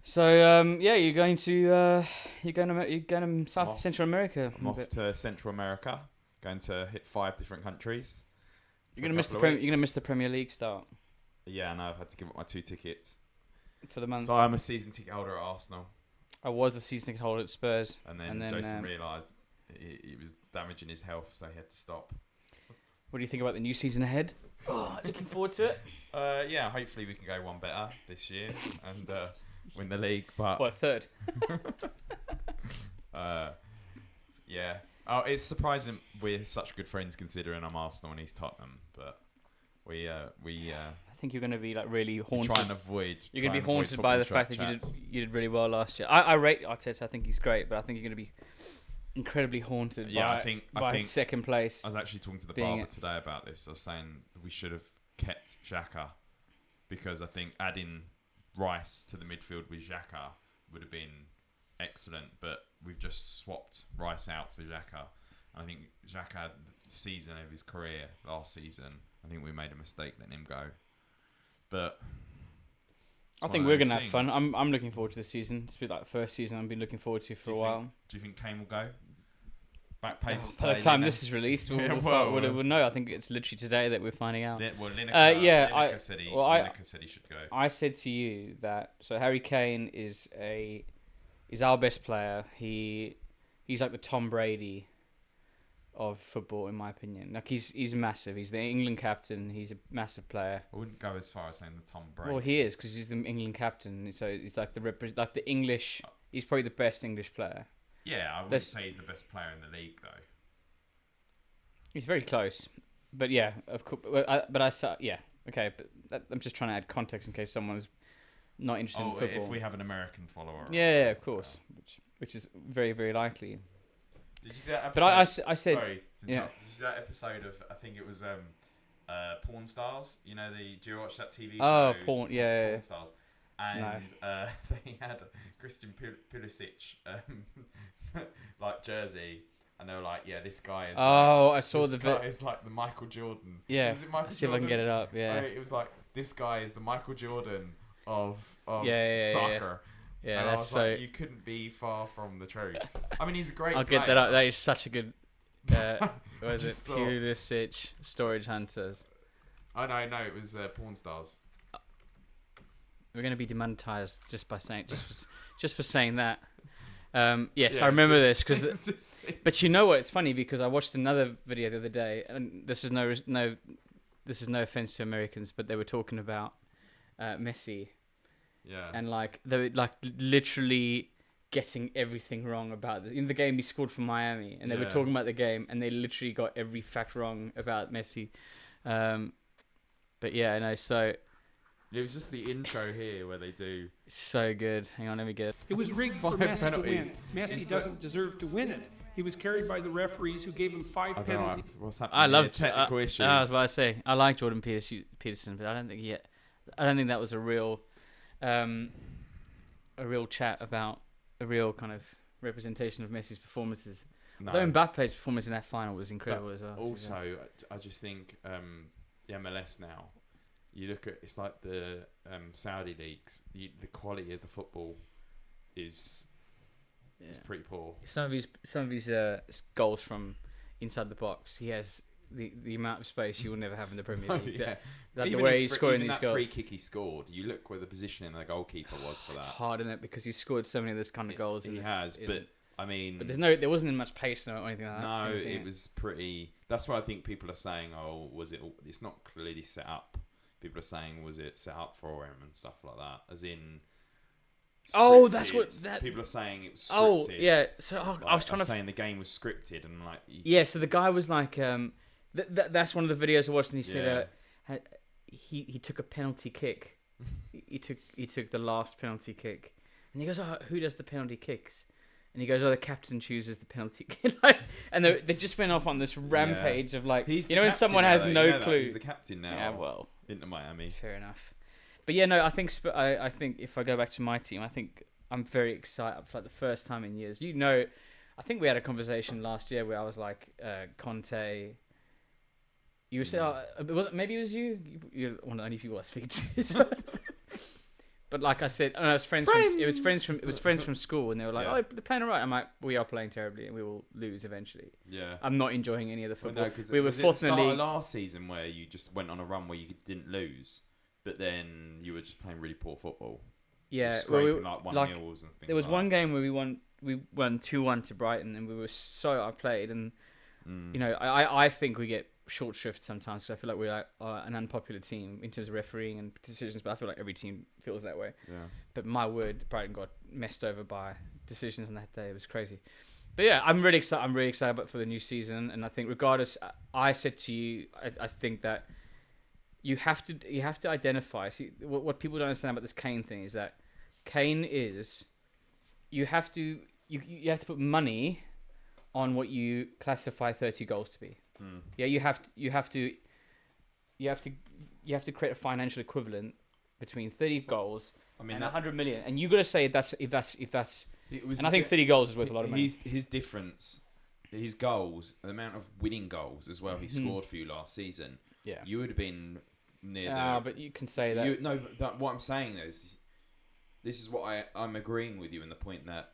So yeah, you're going to South Central America. I'm off to Central America. Going to hit 5 different countries. You're going to miss the Premier League start Yeah, I know. I've had to give up my 2 tickets. for the month. So I'm a season ticket holder at Arsenal. I was a season ticket holder at Spurs, And then Jason realised he was damaging his health, so he had to stop. What do you think about the new season ahead? Oh, looking forward to it. Yeah, hopefully we can go one better this year and win the league. But What, third? yeah. Oh, it's surprising we're such good friends considering I'm Arsenal and he's Tottenham. But we I think you're going to be like really haunted. try and avoid. You're going to be haunted by the fact that you did really well last year. I rate Arteta. I think he's great, but I think you're going to be incredibly haunted by second place. I was actually talking to the barber today about this. I was saying we should have kept Xhaka because I think adding Rice to the midfield with Xhaka would have been excellent, but we've just swapped Rice out for Xhaka. And I think Xhaka had the season of his career last season. I think we made a mistake letting him go. But I think we're going to have fun. I'm looking forward to this season. It's been like the first season I've been looking forward to for a while. Do you think Kane will go? Back papers by the time this is released, we'll know. I think it's literally today that we're finding out. Lineker said he should go. I said to you that Harry Kane is our best player. He's like the Tom Brady of football, in my opinion. Like he's massive. He's the England captain. He's a massive player. I wouldn't go as far as saying the Tom Brady. Well, he is because he's the England captain. So he's like the English. He's probably the best English player. Yeah, I wouldn't say he's the best player in the league though. He's very close, but yeah, of course. Okay, but I'm just trying to add context in case someone's not interested in football. If we have an American follower. Yeah, of course, which is very, very likely. Did you see that episode? But I said... Sorry, did you see that episode of, I think it was Porn Stars? You know, do you watch that TV show? Oh, Porn Stars. And they had Christian Pulisic like jersey, and they were like, "Yeah, this guy is." I saw the video. It's like the Michael Jordan. Yeah, is it Michael see Jordan? If I can get it up. Yeah, it was like this guy is the Michael Jordan of soccer. Yeah, and that's so. Like, you couldn't be far from the truth. I mean, he's a great. I'll player. Get that up. That is such a good. What is it? Pulisic Storage Hunters. No, it was Porn Stars. We're going to be demonetized just by saying just for saying that. Yes, I remember this because. But you know what? It's funny because I watched another video the other day, and this is no offense to Americans, but they were talking about Messi. Yeah. And they were literally getting everything wrong about this. In the game he scored for Miami, and they were talking about the game, and they literally got every fact wrong about Messi. But yeah, no, so. It was just the intro here where they do. So good. Hang on, let me get it. It was rigged for Messi to win. Messi doesn't deserve to win it. He was carried by the referees who gave him 5 penalties. What's happening? I love technical issues. I was about to say I like Jordan Peterson, but I don't think that was a real chat about a real kind of representation of Messi's performances. No. Though Mbappe's performance in that final was incredible as well. Also, I just think the MLS now. You look at it's like the Saudi leagues. The quality of the football is pretty poor. Some of his goals from inside the box, he has the amount of space you will never have in the Premier League. Like the way he's scoring these goals. Free kick he scored. You look where the positioning of the goalkeeper was for that. It's hard, isn't it? Because he's scored so many of those kind of goals. He has, but I mean, but there wasn't much pace or anything like that. No, it was pretty. That's why I think people are saying, "Oh, was it?" It's not clearly set up. People are saying, was it set up for him and stuff like that? As in, scripted. Oh, that's what that. People are saying it was scripted. Oh, yeah. So I was trying to saying the game was scripted and like. Yeah, so the guy was like, that's one of the videos I watched, and he said, he took a penalty kick. he took the last penalty kick, and he goes, "Oh, who does the penalty kicks?" And he goes, "Oh, the captain chooses the penalty kick." And they just went off on this rampage of when someone has no clue. He's the captain now. Yeah, well, into Miami. Fair enough. But yeah, no, I think if I go back to my team, I think I'm very excited for the first time in years. I think we had a conversation last year where I was like, Conte. You said, maybe it was you. You're one of the only people I speak to. But like I said, it was friends. It was friends from school, and they were like, "Oh, they're playing alright." I'm like, "We are playing terribly, and we will lose eventually." Yeah. I'm not enjoying any of the football. Well, no, we were fourth in the league last season where you just went on a run where you didn't lose, but then you were just playing really poor football. Yeah, scraping like 1-0s and things. There was like one game where we won 2-1 to Brighton, and we were so outplayed. And you know, I think we get short shrift sometimes because I feel like we're like an unpopular team in terms of refereeing and decisions. But I feel like every team feels that way. Yeah. But my word, Brighton got messed over by decisions on that day. It was crazy. But yeah, I'm really excited. I'm really excited for the new season, and I think regardless, I said to you, I think that you have to identify. See, what people don't understand about this Kane thing is that Kane is you have to put money on what you classify 30 goals to be. Yeah, you have to create a financial equivalent between 30 goals and 100 million, and you got to say if that's. And I think 30 goals is worth a lot of money. His difference, his goals, the amount of winning goals as well he scored for you last season. Yeah, you would have been near. But you can say that. But what I'm saying is, this is what I'm agreeing with you in the point that,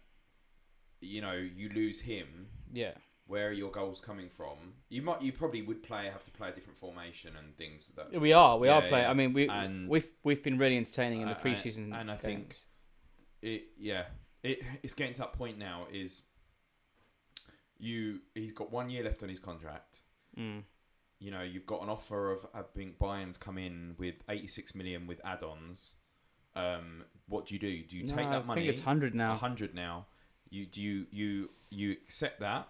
you know, you lose him. Yeah. Where are your goals coming from? You probably would have to play a different formation and things. We are playing. Yeah. I mean, we've been really entertaining in the preseason. And I think it's getting to that point now. He's got 1 year left on his contract. You know, you've got an offer of Bayern's come in with 86 million with add-ons. What do? Do you take that money? I think it's 100 now. 100 now. You accept that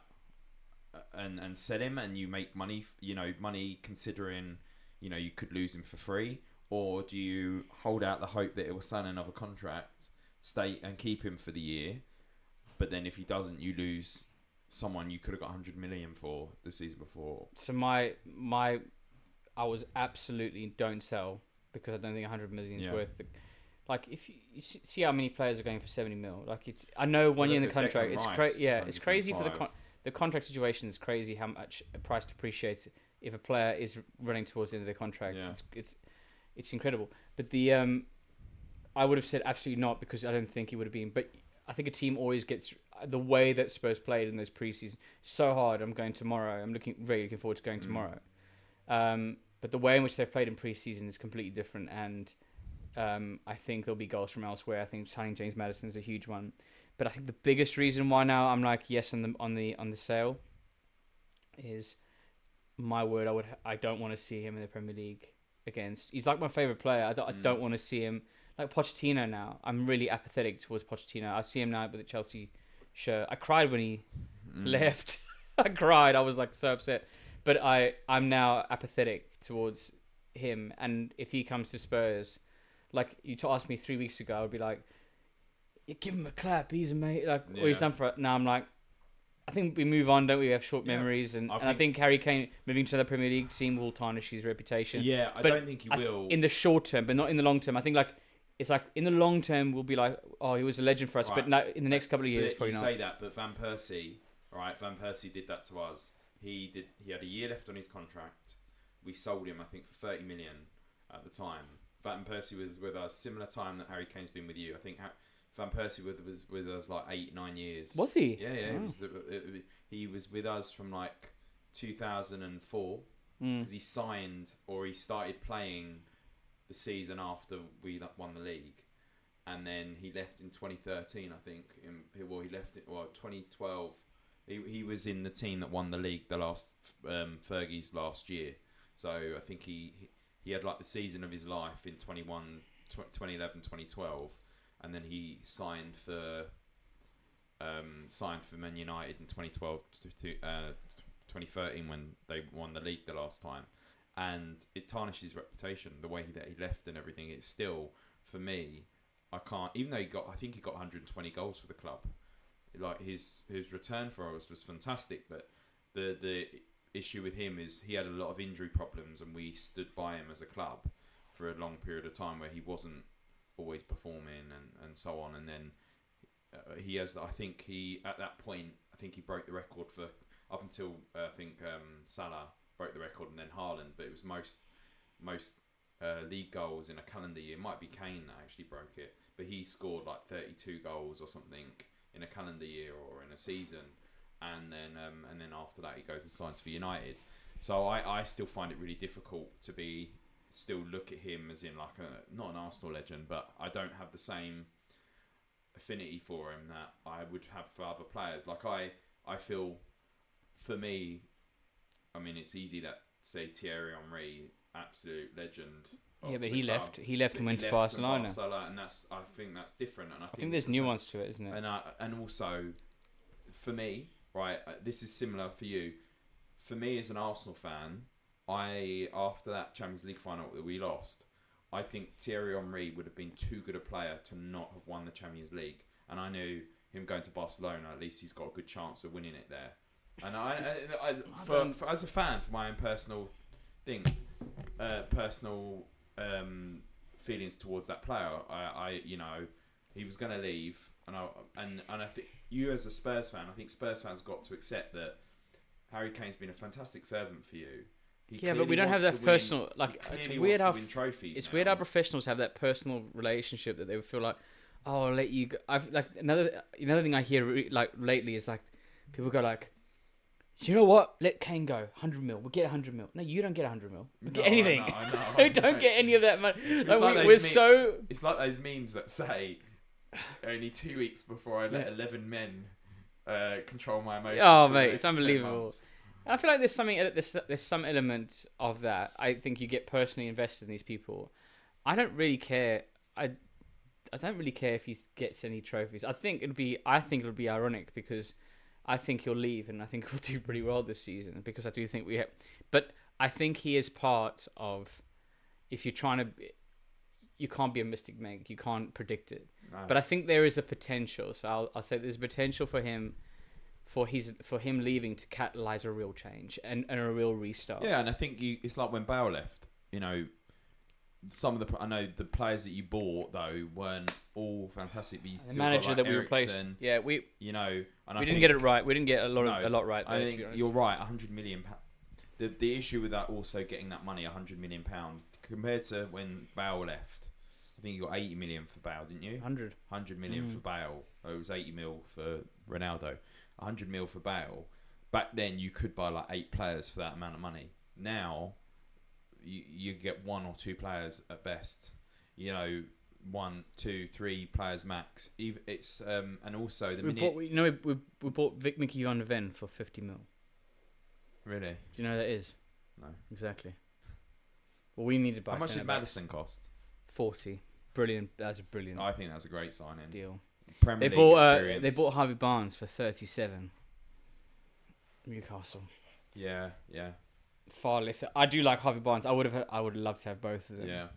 and sell him, and you make money. You know, money considering, you know, you could lose him for free, or do you hold out the hope that it will sign another contract, stay and keep him for the year, but then if he doesn't, you lose someone you could have got 100 million for the season before. So I was absolutely don't sell, because I don't think 100 million is worth the. Like, if you see how many players are going for 70 mil, like I know 1 year in the contract, it's crazy for the contract situation is crazy how much a price depreciates if a player is running towards the end of their contract. Yeah. It's incredible. But I would have said absolutely not, because I don't think he would have been. But I think a team always gets the way that Spurs played in those preseason so hard. I'm going tomorrow. I'm really looking forward to going tomorrow. But the way in which they've played in preseason is completely different, and I think there'll be goals from elsewhere. I think signing James Maddison is a huge one. But I think the biggest reason why now I'm like yes on the sale is, my word, I don't want to see him in the Premier League against. He's like my favourite player. I don't want to see him like Pochettino now. I'm really apathetic towards Pochettino. I see him now with the Chelsea shirt. I cried when he left. I cried. I was like so upset. But I'm now apathetic towards him. And if he comes to Spurs, like you asked me 3 weeks ago, I would be like, yeah, give him a clap. He's amazing. Like what he's done for it. Now I'm like, I think we move on, don't we? We have short memories, and I think Harry Kane moving to the Premier League team will tarnish his reputation. Yeah, I don't think he will in the short term, but not in the long term. I think it's like in the long term we'll be like, oh, he was a legend for us, but no, in the next couple of years, probably not. You say that, but Van Persie, right? Van Persie did that to us. He had a year left on his contract. We sold him, I think, for 30 million at the time. Van Persie was with us similar time that Harry Kane's been with you. I think Van Persie was with us like 8-9 years. Was he? Yeah. Oh. He was with us from like 2004 because he signed, or he started playing the season after we won the league, and then he left in 2013. I think. He left it. 2012. He was in the team that won the league the last Fergie's last year. So I think he had like the season of his life in 2011, 2012. And then he signed for Man United in 2012 to 2013 when they won the league the last time, and it tarnished his reputation. The way that he left and everything, it's still, for me, I can't. Even though I think he got 120 goals for the club. Like his return for us was fantastic, but the issue with him is he had a lot of injury problems, and we stood by him as a club for a long period of time where he wasn't always performing and so on, and then he has. I think at that point he broke the record for up until Salah broke the record, and then Haaland, but it was most league goals in a calendar year. It might be Kane that actually broke it, but he scored like 32 goals or something in a calendar year or in a season, and then after that he goes and signs for United. So I still find it really difficult to still look at him as in like not an Arsenal legend, but I don't have the same affinity for him that I would have for other players. Like I feel, for me, I mean, it's easy that say Thierry Henry, absolute legend. Yeah, but he left and went to Barcelona. And I think that's different. And I think there's nuance to it, isn't it? And also, for me, right, this is similar for you. For me as an Arsenal fan, after that Champions League final that we lost, I think Thierry Henry would have been too good a player to not have won the Champions League. And I knew him going to Barcelona, at least he's got a good chance of winning it there. And as a fan, for my own personal thing, feelings towards that player, he was going to leave, and I think you as a Spurs fan, I think Spurs fans got to accept that Harry Kane's been a fantastic servant for you. But we don't have that personal. Like, it's weird how it's weird how professionals have that personal relationship that they would feel like, oh, I'll let you go. I've like another thing I hear like lately is like people go like, you know what? Let Kane go. 100 mil. We'll get 100 mil. No, you don't get 100 mil. We'll get anything. I know. We don't get any of that money. It's like those memes that say, only 2 weeks before I let 11 men control my emotions. Oh, mate, it's unbelievable. I feel like there's some element of that. I think you get personally invested in these people. I don't really care. I don't really care if he gets any trophies. I think it'll be ironic because I think he'll leave, and I think he'll do pretty well this season because I do think we have. But I think he is part of. If you're trying to, you can't be a mystic Meg. You can't predict it. No. But I think there is a potential. So I'll say there's potential for him, for him leaving to catalyze a real change and a real restart. Yeah, and I think it's like when Bale left. You know, I know the players that you bought though weren't all fantastic. But the manager that we replaced, we didn't get it right. We didn't get a lot right there. I think you're right. £100 million. The issue with that also getting that money, £100 million, compared to when Bale left. I think you got 80 million for Bale, didn't you? 100 million for Bale. It was 80 mil for Ronaldo. 100 mil for Bale. Back then, you could buy like 8 players for that amount of money. Now, you get 1 or 2 players at best. 1, 2, 3 players max. It's and also we bought Mickey van de Ven for 50 mil. Really? Do you know who that is? No. Exactly. Well, we needed to buy. How much did Maddison cost? 40. Brilliant. That's a brilliant. I think that's a great signing. Deal. Premier League experience. They bought Harvey Barnes for 37. Newcastle. Yeah. Far less. I do like Harvey Barnes. I would have loved to have both of them. Yeah.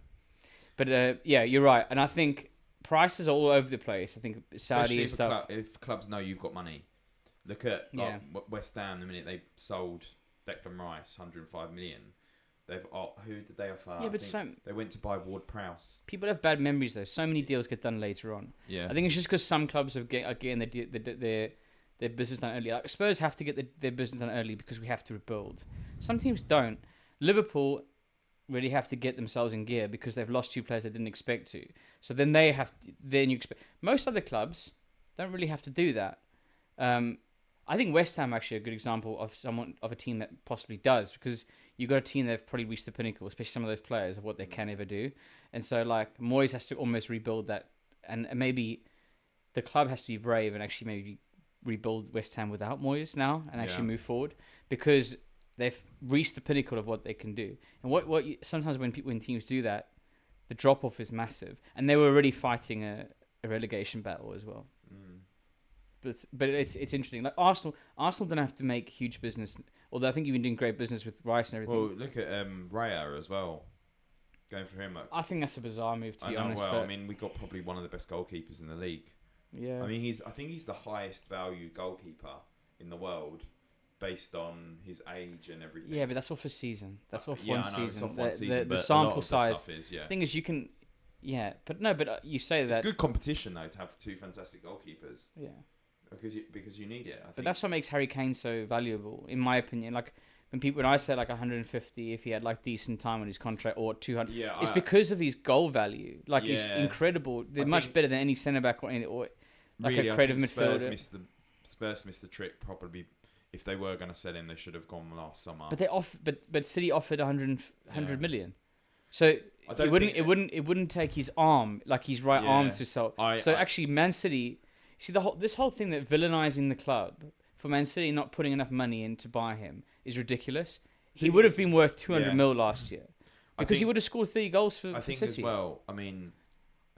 But you're right, and I think prices are all over the place. I think Saudi and stuff. If clubs know you've got money, look at West Ham. The minute they sold Declan Rice, 105 million. Who did they offer? Yeah, but they went to buy Ward-Prowse. People have bad memories though. So many deals get done later on. Yeah. I think it's just because some clubs are getting their business done early. Like Spurs have to get their business done early because we have to rebuild. Some teams don't. Liverpool really have to get themselves in gear because they've lost 2 players they didn't expect to. So then they have. Then you expect. Most other clubs don't really have to do that. I think West Ham actually a good example of a team that possibly does because you've got a team that have probably reached the pinnacle, especially some of those players of what they can ever do. And so like Moyes has to almost rebuild that, and maybe the club has to be brave and actually maybe rebuild West Ham without Moyes now and actually move forward because they've reached the pinnacle of what they can do. And sometimes when teams do that, the drop off is massive, and they were already fighting a relegation battle as well. But it's interesting. Like Arsenal don't have to make huge business. Although I think you've been doing great business with Rice and everything. Well, look at Raya as well. Going for him. I think that's a bizarre move to be honest. Well, I mean, we got probably one of the best goalkeepers in the league. Yeah. I mean, I think he's the highest valued goalkeeper in the world, based on his age and everything. Yeah, but that's off a season. That's off one season. It's off one season. The sample size. The thing is, you can. Yeah, but you say that. It's good competition though to have 2 fantastic goalkeepers. Yeah. Because you need it. I think. But that's what makes Harry Kane so valuable, in my opinion. Like when I say like 150, if he had like decent time on his contract, or 200, Yeah, it's because of his goal value. Like he's Yeah. incredible. They're much better than any centre back or like really, a creative I think midfielder. Spurs missed the trick. Probably, if they were going to sell him, they should have gone last summer. But City offered 100 million. So it wouldn't take his arm, like his right arm, to sell. Actually, Man City, see this whole thing that villainizing the club for Man City not putting enough money in to buy him is ridiculous. He would have been worth 200 mil last year because he would have scored 30 goals for City. As well. I mean,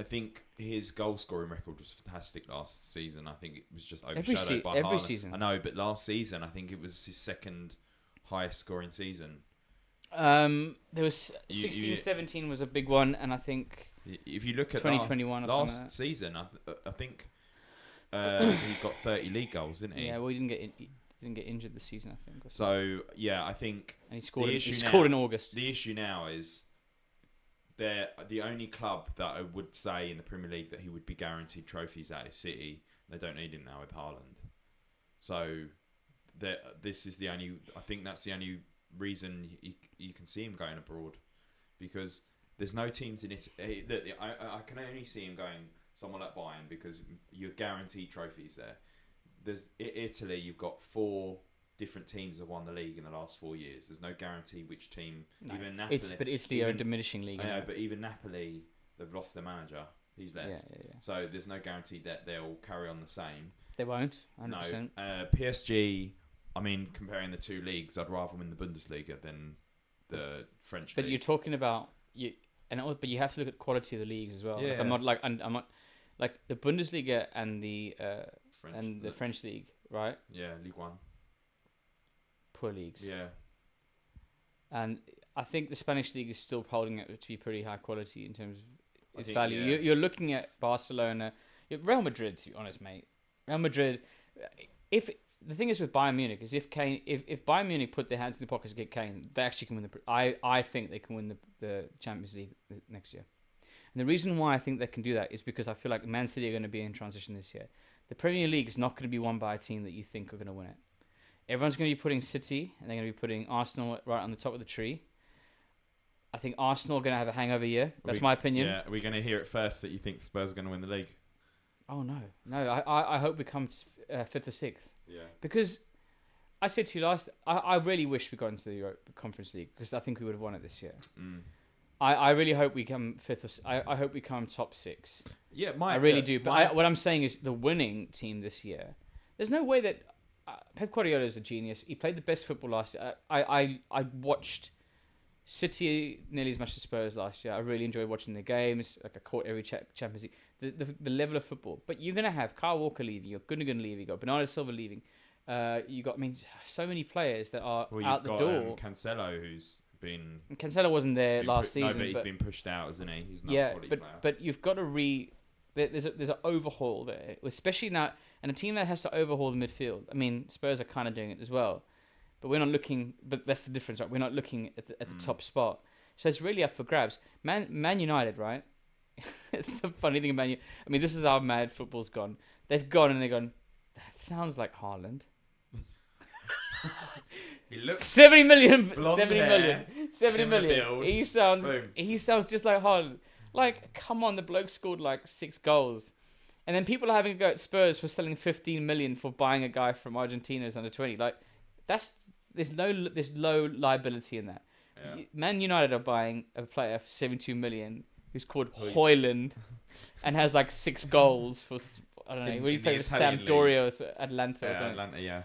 I think his goal scoring record was fantastic last season. I think it was just overshadowed by every Haaland. season. I know, but last season I think it was his second highest scoring season. There was 16-17 was a big one, and I think if you look at 2021 last season, I think he got 30 league goals, didn't he? Yeah, well, he didn't get injured this season, I think. So yeah, I think and he scored in August. The issue now is they're the only club that I would say in the Premier League that he would be guaranteed trophies at is City. They don't need him now with Haaland. So this is the only. I think that's the only reason you can see him going abroad, because there's no teams in it. I can only see him going somewhere like Bayern because you're guaranteed trophies there. There's Italy. You've got 4 different teams have won the league in the last 4 years. There's no guarantee which team. No, even Napoli. But Italy are a diminishing league. I know, but even Napoli, they've lost their manager. He's left. Yeah. So there's no guarantee that they'll carry on the same. They won't. 100%. No. PSG. I mean, comparing the 2 leagues, I'd rather win the Bundesliga than the French league. But you're talking about but you have to look at quality of the leagues as well. Yeah. Like I'm not like the Bundesliga and the French league, right? Yeah, League One. Poor leagues. Yeah. And I think the Spanish league is still holding it to be pretty high quality in terms of its value. Yeah. You're looking at Barcelona, Real Madrid. To be honest, mate, Real Madrid. If the thing is with Bayern Munich is if Bayern Munich put their hands in the pockets to get Kane, they actually can win I think they can win the Champions League next year. And the reason why I think they can do that is because I feel like Man City are going to be in transition this year. The Premier League is not going to be won by a team that you think are going to win it. Everyone's going to be putting City, and they're going to be putting Arsenal right on the top of the tree. I think Arsenal are going to have a hangover year. That's my opinion. Yeah, are we going to hear it first that you think Spurs are going to win the league? Oh, no. I hope we come 5th or 6th. Yeah. Because I said to you I really wish we got into the Europa Conference League because I think we would have won it this year. Mm. I really hope we come 5th or I hope we come top 6. Yeah, I really do. But what I'm saying is the winning team this year, there's no way that Pep Guardiola is a genius. He played the best football last year. I watched City nearly as much as Spurs last year. I really enjoyed watching the games. Like I caught every Champions League. The level of football. But you're going to have Kyle Walker leaving. You're Gundogan leaving. You've got Bernardo Silva leaving. You got, so many players that are out the door. Cancelo, who's been... Cancelo wasn't there last season. No, but he's been pushed out, isn't he? He's not a quality player. But you've got to there's an overhaul there, especially now, and a team that has to overhaul the midfield. I mean, Spurs are kind of doing it as well, but we're not looking. But that's the difference, right? We're not looking at the top spot, so it's really up for grabs. Man United, right? The funny thing about Man United, I mean, this is how mad football's gone. They've gone and they've gone. That sounds like Haaland. He looks 70 million. Build. He sounds just like Haaland. Like, come on, the bloke scored like 6 goals. And then people are having a go at Spurs for selling 15 million for buying a guy from Argentina who's under 20. Like, there's low liability in that. Yeah. Man United are buying a player for 72 million who's called Højlund and has like 6 goals for, I don't know, when he played with Sampdoria or Atlanta or something. Atlanta, yeah.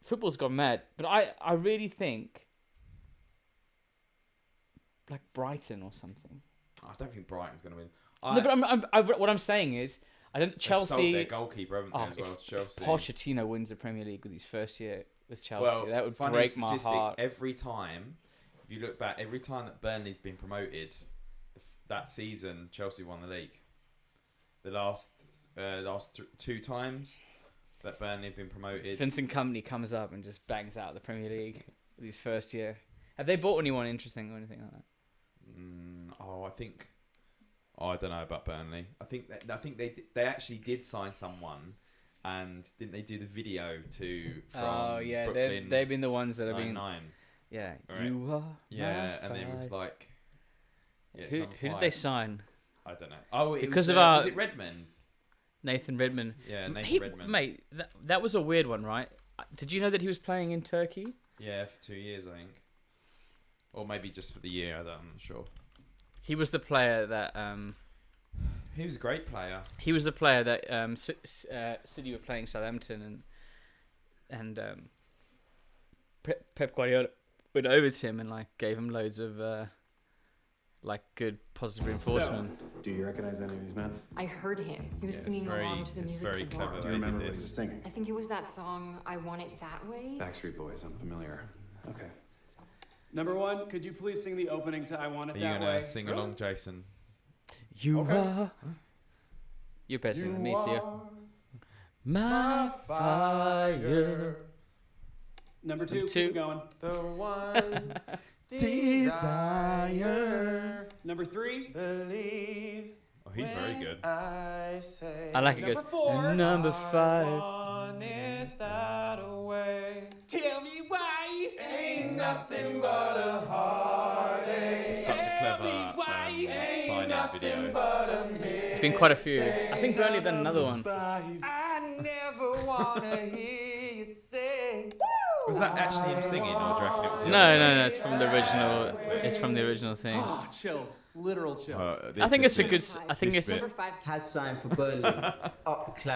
Football's gone mad. But I really think like Brighton or something. I don't think Brighton's going to win. No, but what I'm saying is, I don't. Chelsea sold their goalkeeper, haven't they, as well? Chelsea. If Pochettino wins the Premier League with his first year with Chelsea, well, that would break my heart. Every time, if you look back, every time that Burnley's been promoted, that season Chelsea won the league. The last 2 times that Burnley have been promoted, Vincent Kompany comes up and just bangs out the Premier League with his first year. Have they bought anyone interesting or anything like that? I don't know about Burnley. I think they actually did sign someone, and didn't they do the video from Oh yeah, Brooklyn they've been the ones that have been. Yeah, Right. you are. Yeah, my and then it was fire. like, yeah, it's Who number did five. they sign? I don't know. Oh, it Because was, of our- was it Redman? Nathan Redmond. Yeah, Nathan Redmond. Mate, that was a weird one, right? Did you know that he was playing in Turkey? Yeah, for 2 years, I think. Or maybe just for the year, I'm not sure. He was the player that He was a great player. City were playing Southampton and Pep Guardiola went over to him and like gave him loads of like good positive reinforcement. Do you recognize any of these men? I heard him. He was Yeah, singing along to the it's music very of the clever. bar. Do you remember what he was singing? I think it was that song, I Want It That Way. Backstreet Boys, I'm familiar. Okay. Number one, could you please sing the opening to I Want It Are you That gonna Way? sing along, Jason? You are. You're better than me, Sia. My fire. Number two, Number two. keep going. The one desire. Number three, Believe. Oh, he's very good. I say. I like it. Number Goes four. number I 5. want it that way. tell me why. Ain't nothing but a heartache. It's such a clever sign-in video. It's been quite a few. I think Burnley have done another one. I never wanna hear you say. Was that actually him singing, or do you reckon it was him? No, it's from the original. It's from the original thing. Oh, chills. Literal chills. I think it's a good. I think This it's. bit. Number 5. Has signed for Burnley. Clarity.